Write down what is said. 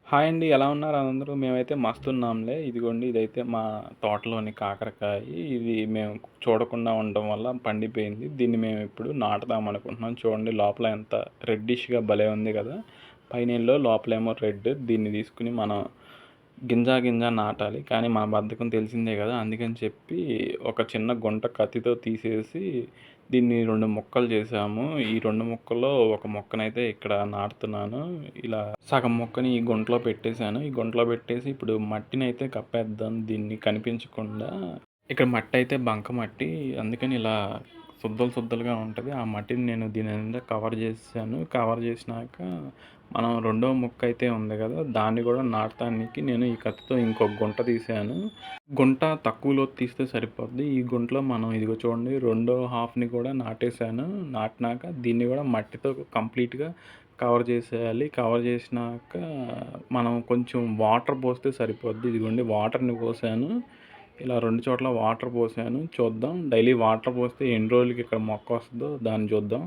Hi అండి. ఎలా ఉన్నారు అందరూ? మేమైతే మస్తున్నాంలే. ఇదిగోండి ఇదైతే మా తోటలోని కాకరకాయ. ఇది మేము చూడకుండా ఉండడం వల్ల పండిపోయింది. దీన్ని మేమిప్పుడు నాటుదాం అనుకుంటున్నాం. చూడండి లోపల ఎంత రెడ్డిష్‌గా భలే ఉంది కదా! పైన యెల్లో లోపలేమో రెడ్. దీన్ని తీసుకొని మనం గింజ నాటాలి. కానీ మా బద్ధకం తెలిసిందే కదా! అందుకని చెప్పి ఒక చిన్న గుంట కత్తితో తీసేసి దీన్ని 2 ముక్కలు చేసాము. ఈ 2 ముక్కల్లో ఒక మొక్కనైతే ఇక్కడ నాటుతున్నాను. ఇలా సగం మొక్కని ఈ గుంటలో పెట్టేశాను. ఈ గుంటలో పెట్టేసి ఇప్పుడు మట్టినైతే కప్పేద్దాం దీన్ని కనిపించకుండా. ఇక్కడ మట్టయితే బంకమట్టి. అందుకని ఇలా సుద్దలుగా ఉంటది. ఆ మట్టిని నేను దీని నిండా కవర్ చేసేసాను. కవర్ చేసినాక మనం రెండో ముక్క అయితే ఉంది కదా! దాన్ని కూడా నాటడానికి నేను ఈ కత్తితో ఇంకొక గుంట తీశాను. గుంట తక్కువ లోతు తీస్తే సరిపోద్ది. ఈ గుంటలో మనం ఇదిగో చూడండి రెండో హాఫ్‌ని కూడా నాటేశాను. నాటినాక దీన్ని కూడా మట్టితో కంప్లీట్‌గా కవర్ చేసేయాలి. కవర్ చేసినాక మనం కొంచెం వాటర్ పోస్తే సరిపోద్ది. ఇదిగోండి వాటర్‌ని పోసాను. ఇలా 2 చోట్ల వాటర్ పోసాను. చూద్దాం డైలీ వాటర్ పోస్తే ఎన్ని రోజులకి ఇక్కడ మొక్క వస్తదో దాన్ని చూద్దాం.